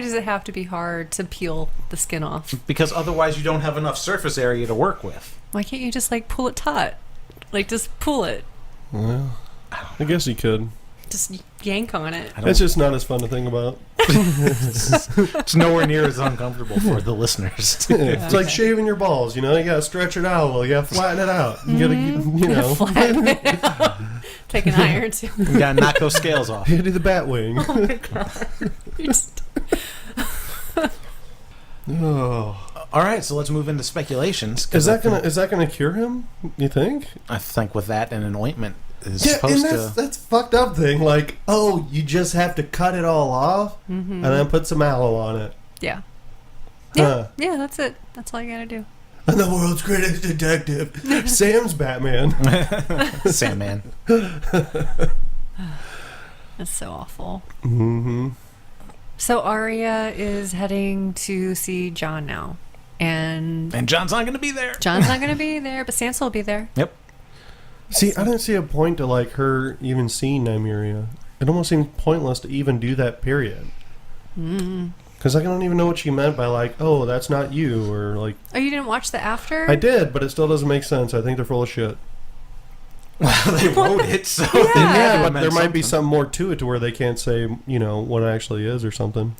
does it have to be hard to peel the skin off? Because otherwise you don't have enough surface area to work with. Why can't you just pull it taut? Just pull it. Well, I guess you could. Just yank on it. It's just not as fun to think about. It's nowhere near as uncomfortable for the listeners. It's like shaving your balls. You gotta stretch it out. Well, you gotta flatten it out. You gotta, Flatten it out. Take an iron too. You gotta knock those scales off. you do the bat wing. Oh my god. You just- Oh. All right, so let's move into speculations. 'cause Is that gonna cure him? You think? I think with that and an ointment is Yeah, and supposed that's fucked up thing. You just have to cut it all off and then put some aloe on it. Yeah. Huh. Yeah, that's it. That's all you gotta do. I'm the world's greatest detective. Sam's Batman. to Sandman. That's so awful. Mm-hmm. So Arya is heading to see Jon now. And John's not gonna be there. Jon's not going to be there, but Sansa will be there. Yep. See, I didn't see a point to her even seeing Nymeria. It almost seems pointless to even do that. Period. Because I don't even know what she meant by oh, that's not you, or Oh, you didn't watch the after? I did, but it still doesn't make sense. I think they're full of shit. Well, they wrote it, so Yeah, but it there might be something. something more to it to where they can't say, what it actually is or something.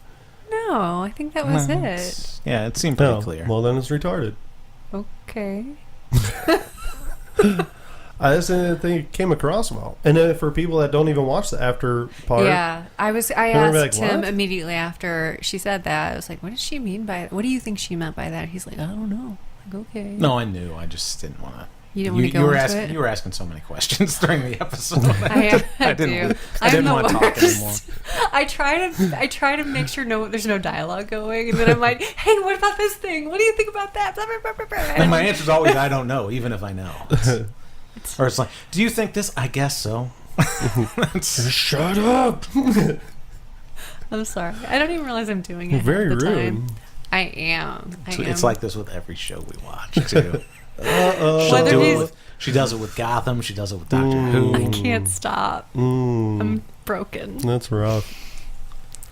No, I think that was it. Yeah, it seemed pretty No, clear. well then it's retarded. Okay. I just didn't think it came across well. And then for people that don't even watch the after part, Yeah, I gonna be asked like, him "What?" immediately after she said that. I was like, "What does she mean by? What do you think she meant by that?" He's like, "I don't know." I'm like, okay. No, I knew. I just didn't want to. You didn't want to go were into asking. it. You were asking so many questions during the episode. I didn't. do. I I'm didn't the want to talk worst. anymore. I try to make sure there's no dialogue going, and then I'm like, "Hey, what about this thing? What do you think about that?" And my answer's always, "I don't know," even if I know. Or it's like, "Do you think this?" I guess so. Shut up. I'm sorry. I don't even realize I'm doing it. Very half the rude. time. I am. It's like this with every show we watch too. Whether She does it with Gotham. She does it with Doctor Who. I can't stop. I'm broken. That's rough.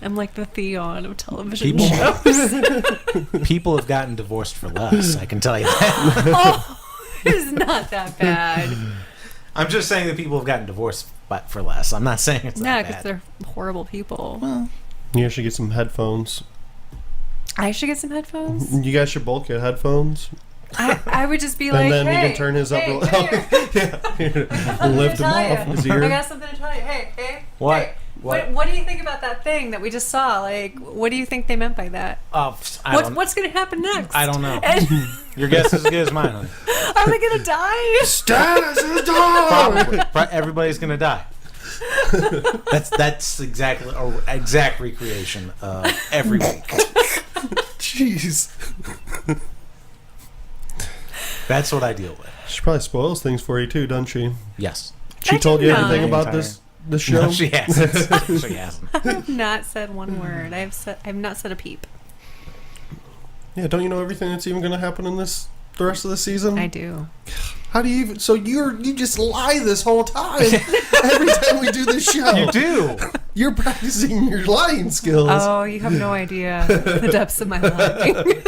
I'm like the Theon of television People- shows. People have gotten divorced for less. I can tell you that. Oh, it's not that bad. I'm just saying that people have gotten divorced but for less. I'm not saying it's Yeah, not because bad. they're horrible people. You should get some headphones. I should get some headphones. You guys should both get headphones. I would just be like, And then hey, you can turn his up real hey, yeah. Lift him off his I ear. got something to tell you. Hey. What? Hey, What? what do you think about that thing that we just saw? Like, what do you think they meant by that? What's going to happen next? I don't know. And Your guess is as good as mine, honey. are they going to die? Status is done! Probably. Everybody's gonna die. That's exactly or exact recreation every week. Jeez. That's what I deal with. She probably spoils things for you too, doesn't she? Yes. She I told did you not. everything about Entire- this show? No, she hasn't. She hasn't. I have not said one word. I've not said a peep. Yeah, don't you know everything that's even going to happen in the rest of the season? I do. How do you even... So you just lie this whole time. Every time we do this show. You do. You're practicing your lying skills. Oh, you have no idea the depths of my lying.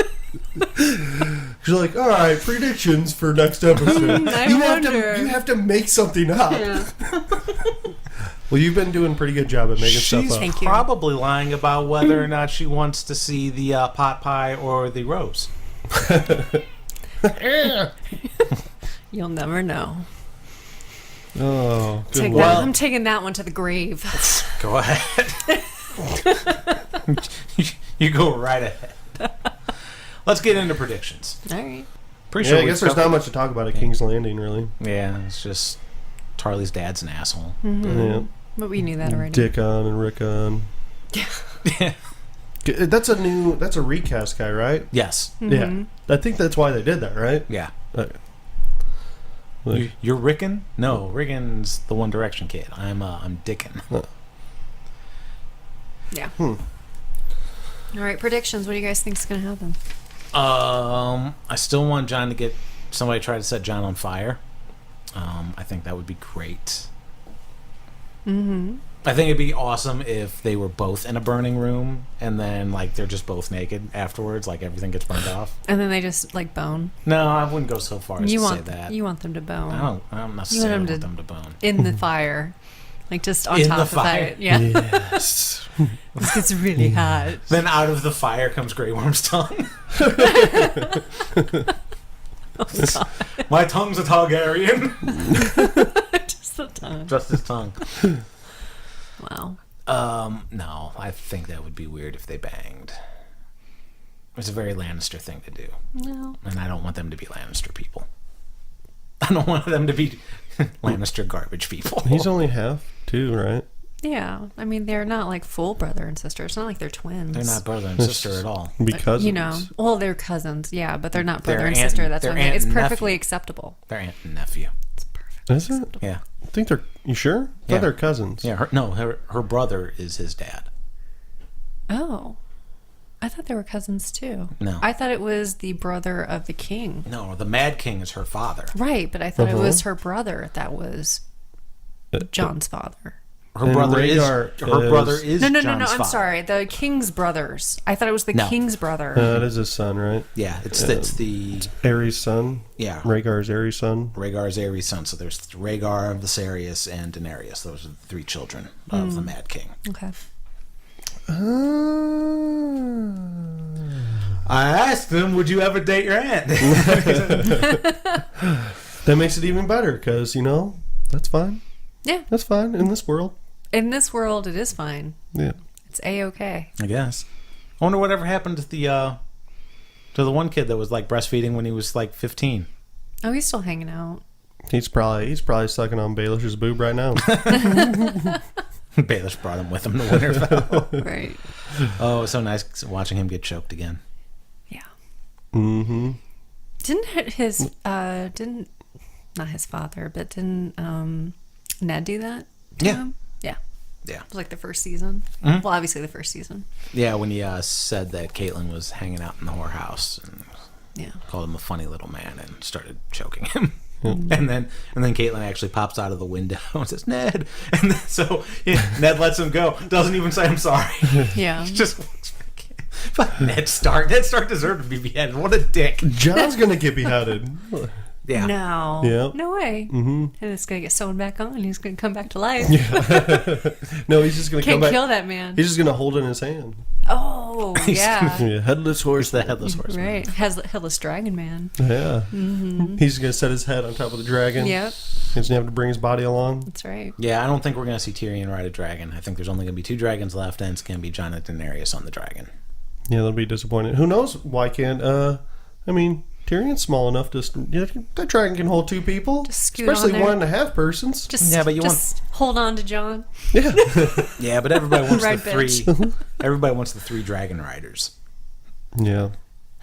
You're like, all right, predictions for next episode. I you wonder. have to make something up. Yeah. Well, you've been doing a pretty good job at making She's stuff up. Thank you. probably lying about whether or not she wants to see the pot pie or the rose. You'll never know. Oh, good Take one. that. I'm taking that one to the grave. Go ahead. You go right ahead. Let's get into predictions. All right. Pretty Yeah, sure I guess there's not much to talk about at King's Landing, really. Yeah, it's just Tarly's dad's an asshole. Yeah. But we knew that already. Dick on and Rick on. Yeah. That's a recast guy, right? Yes. Yeah. I think that's why they did that, right? Yeah. Okay. You're Rickon? No, Rickon's the One Direction kid. I'm Dickin. Yeah. All right, predictions. What do you guys think is going to happen? I still want John to get somebody to try to set John on fire. I think that would be great. Mm-hmm. I think it'd be awesome if they were both in a burning room and then like they're just both naked afterwards, like everything gets burned off. And then they just like bone. No, I wouldn't go so far as to say that. You want them to bone. I don't necessarily them want to- them to bone. In the fire. Like just on In top the of fire? that. Yeah. Yes. It's really hot. Then out of the fire comes Grey Worm's tongue. My tongue's a Targaryen. Just the tongue. Just his tongue. Wow. No, I think that would be weird if they banged. It's a very Lannister thing to do. No. And I don't want them to be Lannister people. I don't want them to be Lannister garbage people. He's only half, too, right? Yeah. I mean, they're not like full brother and sister. It's not like they're twins. They're not brother and sister at all. Because You know. Well, they're cousins. Yeah, but they're not They're brother and aunt- sister. That's they're what I mean. aunt It's and perfectly nephew. acceptable. They're aunt and nephew. It's perfect. Is it? Yeah. I think they're... You sure? I thought Yeah. they're cousins. Yeah, her brother is his dad. Oh. I thought they were cousins too. No. I thought it was the brother of the king. No, the Mad King is her father. Right, but I thought it Uh-huh. was her brother that was John's father. Her And brother Rhaegar is No, John's I'm father. sorry. The king's brothers. I thought it was the No. king's brother. That is his son, right? Yeah, it's the Aerys' son. yeah. Rhaegar's Aerys' son. Rhaegar's Aerys' son. So there's Rhaegar, Viserys, and Daenerys. Those are the three children of the Mad King. Okay. I asked him, "Would you ever date your aunt?" That makes it even better because, that's fine. Yeah. That's fine in this world. In this world, it is fine. Yeah. It's A-okay. I guess. I wonder whatever happened to the one kid that was like breastfeeding when he was like 15. Oh, he's still hanging out. He's probably sucking on Baelish's boob right now. Baelish brought him with him to Winterfell. Right. Oh, it was so nice watching him get choked again. Yeah. Mm-hmm. Not his father, but didn't Ned do that to Yeah. him? Yeah. Yeah. It was like the first season. Mhm. Well, obviously the first season. Yeah, when he said that Caitlyn was hanging out in the whorehouse and Yeah. called him a funny little man and started choking him. And then Caitlyn actually pops out of the window and says, "Ned." And then, Ned lets him go. Doesn't even say, "I'm sorry." Yeah. He just walks back in. Fuck Ned Stark. Ned Stark deserved to be beheaded. What a dick. John's gonna get beheaded. Yeah. No. Yep. No way. Mm-hmm. And it's going to get sewn back on. He's going to come back to life. No, he's just going to come Can't back. kill that man. He's just going to hold it in his hand. Oh, yeah. Yeah, headless horse. The headless horseman. Right. Headless Dragon Man. Yeah. He's going to set his head on top of the dragon. Yep. He's going to have to bring his body along. That's right. Yeah, I don't think we're going to see Tyrion ride a dragon. I think there's only going to be 2 dragons left, and it's going to be Jon and Daenerys on the dragon. Yeah, that'll be disappointing. Who knows? Why can't, I mean, Tyrion's small enough to, that dragon can hold 2 people. Just scoot especially on there. 1.5 persons. Just, Yeah, but you just hold on to John. Yeah. Yeah, but everybody wants Right, the 3. Everybody wants the 3 dragon riders. Yeah.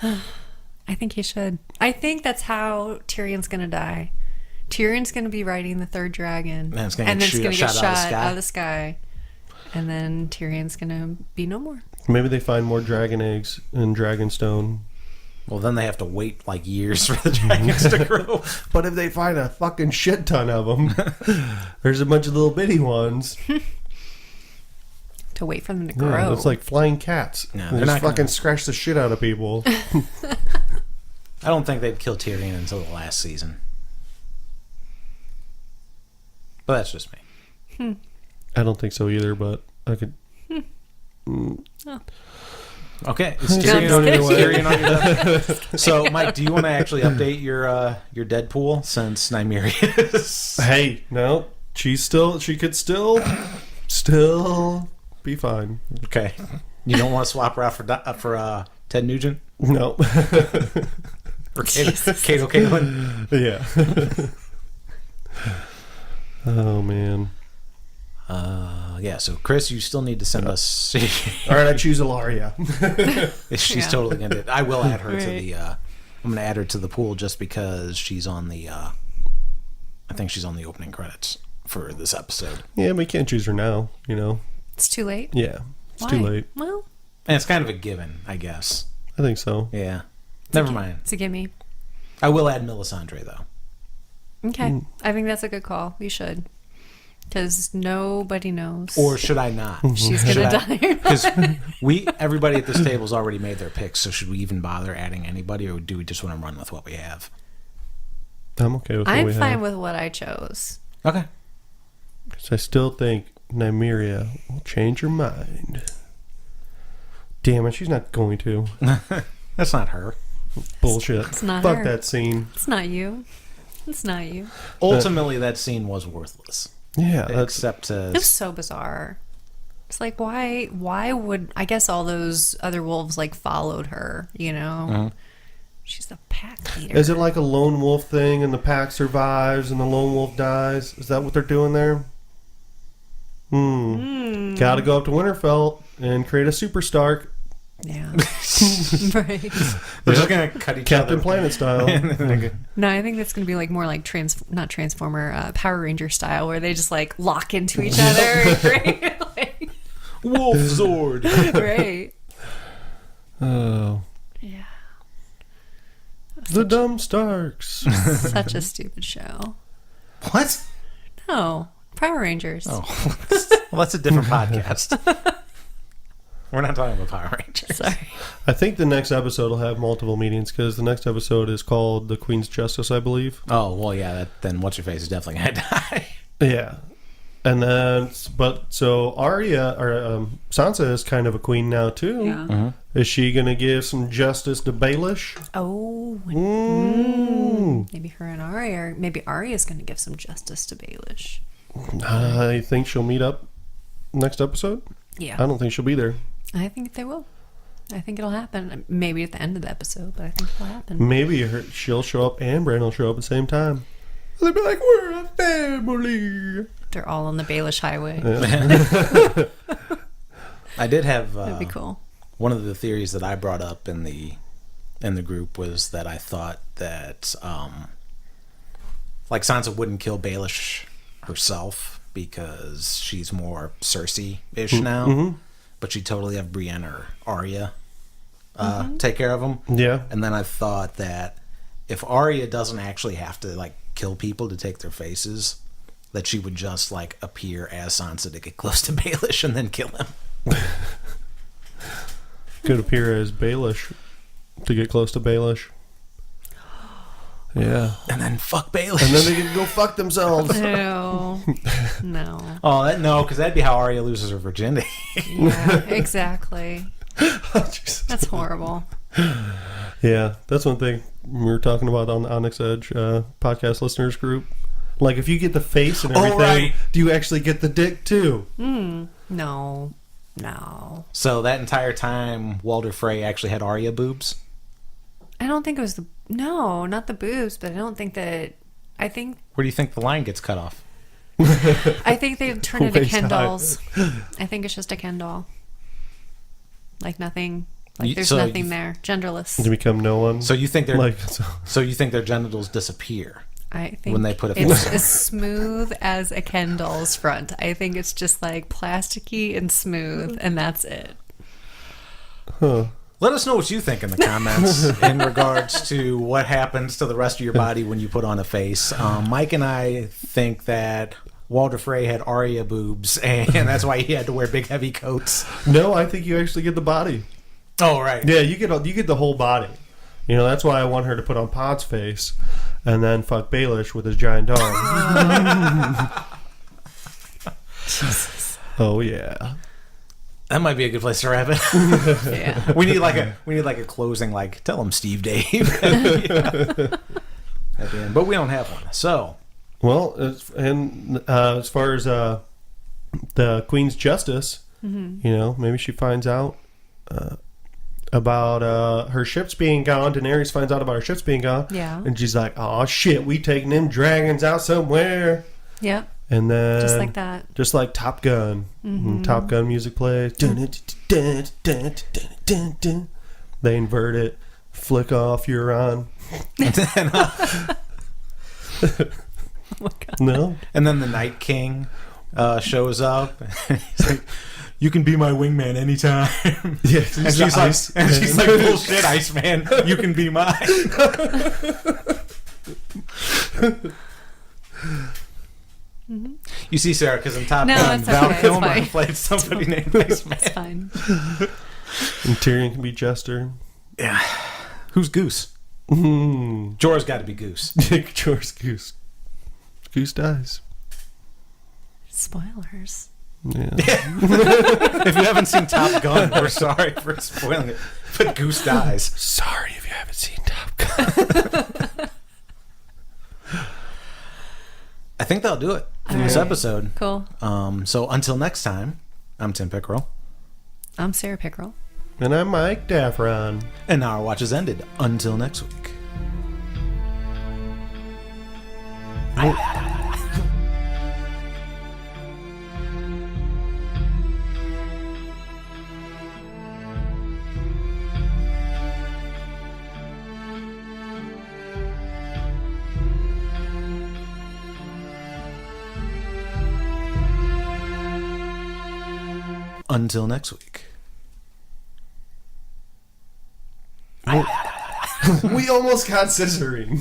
I think he should. I think that's how Tyrion's going to die. Tyrion's going to be riding the 3rd dragon. And it's gonna get gonna shot out of the sky. And then Tyrion's going to be no more. Maybe they find more dragon eggs in Dragonstone. Well, then they have to wait like years for the dragons to grow. But if they find a fucking shit ton of them, there's a bunch of little bitty ones. To wait for them to Yeah, grow. it's like flying cats. No, They they're just not gonna- fucking scratch the shit out of people. I don't think they'd kill Tyrion until the last season. But that's just me. I don't think so either, but I could. Okay, it's Just Tyrion, go either way. Tyrion on your death. So, Mike, do you want to actually update your Deadpool since Nymeria is... Hey, no, she could still be fine. Okay. You don't want to swap her out for Ted Nugent? No. Or Kato Caitlin? Yeah. Oh man. Yeah, so Chris, you still need to send us... All right, I choose Ilaria. She's Yeah. totally going to... I will add her to Right. the... I'm going to add her to the pool just because she's on the... I think she's on the opening credits for this episode. Yeah, we can't choose her now. You know. It's too late. Yeah, it's Why? too late. Well, And it's kind of a given, I guess. I think so. Yeah. Never mind. it's a gimme. I will add Melisandre, though. Okay. I think that's a good call. You should. Because nobody knows. Or should I not? she's going to die. Because everybody at this table's already made their picks, so should we even bother adding anybody, or do we just want to run with what we have? I'm okay with what I'm we fine have. with what I chose. Okay. 'Cause I still think Nymeria will change her mind. Damn it, she's not going to. That's not her. Bullshit. It's not Fuck her. that scene. It's not you. It's not you. Ultimately, that scene was worthless. Yeah, that's Except It was so bizarre. It's like, why would, I guess all those other wolves like followed her, you know? She's the pack leader. Is it like a lone wolf thing and the pack survives and the lone wolf dies? Is that what they're doing there? Gotta go up to Winterfell and create a super Stark. Yeah. Right. they're just gonna cut each Captain other. Planet style. No, I think that's going to be like more like not Transformer, Power Ranger style, where they just like lock into each other. Right? Like, Wolf Zord. right. Oh. Yeah. The dumb Starks. Such a stupid show. What? No. Power Rangers. Oh, well, that's a different podcast. We're not talking about Power Rangers. Sorry. I think the next episode will have multiple meetings because the next episode is called The Queen's Justice, I believe. Oh, well, yeah, then What's-Her-Face is definitely going to die. Yeah. And then, so Arya, or Sansa is kind of a queen now, too. Yeah. Is she going to give some justice to Baelish? Oh. Mm. Maybe her and Arya, maybe Arya's going to give some justice to Baelish. I think she'll meet up next episode. Yeah. I don't think she'll be there. I think they will. I think it'll happen. Maybe at the end of the episode, but I think it'll happen. Maybe she'll show up and Bran will show up at the same time. They'll be like, we're a family. They're all on the Baelish highway. I did have That'd be cool. one of the theories that I brought up in the group was that I thought that like Sansa wouldn't kill Baelish herself because she's more Cersei-ish now, but she'd totally have Brienne or Arya take care of him. Yeah. And then I thought that if Arya doesn't actually have to like kill people to take their faces, that she would just like appear as Sansa to get close to Baelish and then kill him. Could appear as Baelish to get close to Baelish. Yeah. And then fuck Baelish. And then they can go fuck themselves. No. No. Oh, no, because that'd be how Arya loses her virginity. Yeah, exactly. Oh, Jesus. That's horrible. Yeah, that's one thing we were talking about on the Onyx Edge podcast listeners group. Like, if you get the face and everything, right. do you actually get the dick too? No. No. So that entire time, Walder Frey actually had Arya boobs? I don't think it was no, not the boobs, but I think Where do you think the line gets cut off? I think they turn into Waist Ken high. dolls. I think it's just a Ken doll. Like nothing. Like there's So nothing you- there. Genderless. To become no one. So you think so you think their genitals disappear? I think when they put a it's face as smooth as a Ken doll's front. I think it's just like plasticky and smooth, and that's it. Huh. Let us know what you think in the comments in regards to what happens to the rest of your body when you put on a face. Mike and I think that Walder Frey had Arya boobs, and that's why he had to wear big, heavy coats. No, I think you actually get the body. Oh, right. Yeah, you get the whole body. You know, that's why I want her to put on Pod's face and then fuck Baelish with his giant dog. Oh yeah. That might be a good place to wrap it. Yeah. we need like a closing, like, tell him Steve Dave at the end. But we don't have one. So Well, as far as the Queen's Justice, you know, maybe she finds out about her ships being gone. Daenerys finds out about her ships being gone. Yeah. And she's like, "Oh shit, we taking them dragons out somewhere." Yep. And then Just like that. just like Top Gun. And Top Gun music plays. They invert it, flick off Euron. Oh my God. No, and then the Night King shows up. He's like, "You can be my wingman anytime." yeah, And she's like, "Bullshit, Iceman. You can be mine." You see, Sarah, because in Top No, Gun, it's Val okay, it's Kilmer fine. played somebody named Iceman. It's fine. and Tyrion can be Jester. Yeah. Who's Goose? Mm. Jorah's got to be Goose. George Goose. Goose dies. Spoilers. Yeah. If you haven't seen Top Gun, we're sorry for spoiling it. But Goose dies. Sorry if you haven't seen Top Gun. I think that'll do it for All this right. episode. Cool. So until next time, I'm Tim Pickrell. I'm Sarah Pickerel. And I'm Mike Daffron. And our watch is ended. Until next week. Until next week. We almost got scissoring.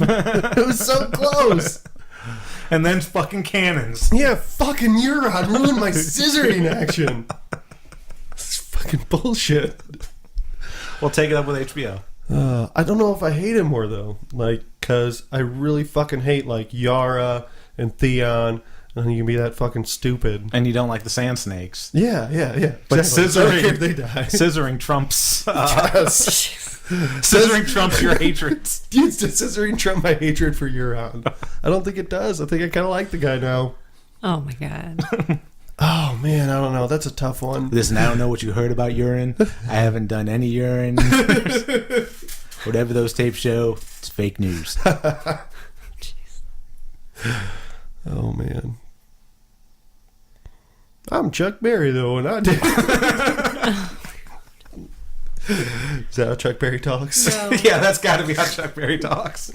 It was so close. And then fucking cannons. Yeah, fucking Euron ruined my scissoring action. This is fucking bullshit. We'll take it up with HBO. I don't know if I hate him more though, like, cause I really fucking hate like Yara and Theon, and you can be that fucking stupid. And you don't like the Sand Snakes. Yeah. But Exactly. I don't care if scissoring, they die. scissoring trumps. Yes. Scissoring trumps your hatred. Dude, scissoring trump my hatred for Euron. I don't think it does. I think I kind of like the guy now. Oh my God. Oh man, I don't know. That's a tough one. Listen, I don't know what you heard about urine. I haven't done any urine. Whatever those tapes show, it's fake news. Oh man. I'm Chuck Berry though, and I did. Is that how Chuck Berry talks? No. Yeah, that's got to be how Chuck Berry talks.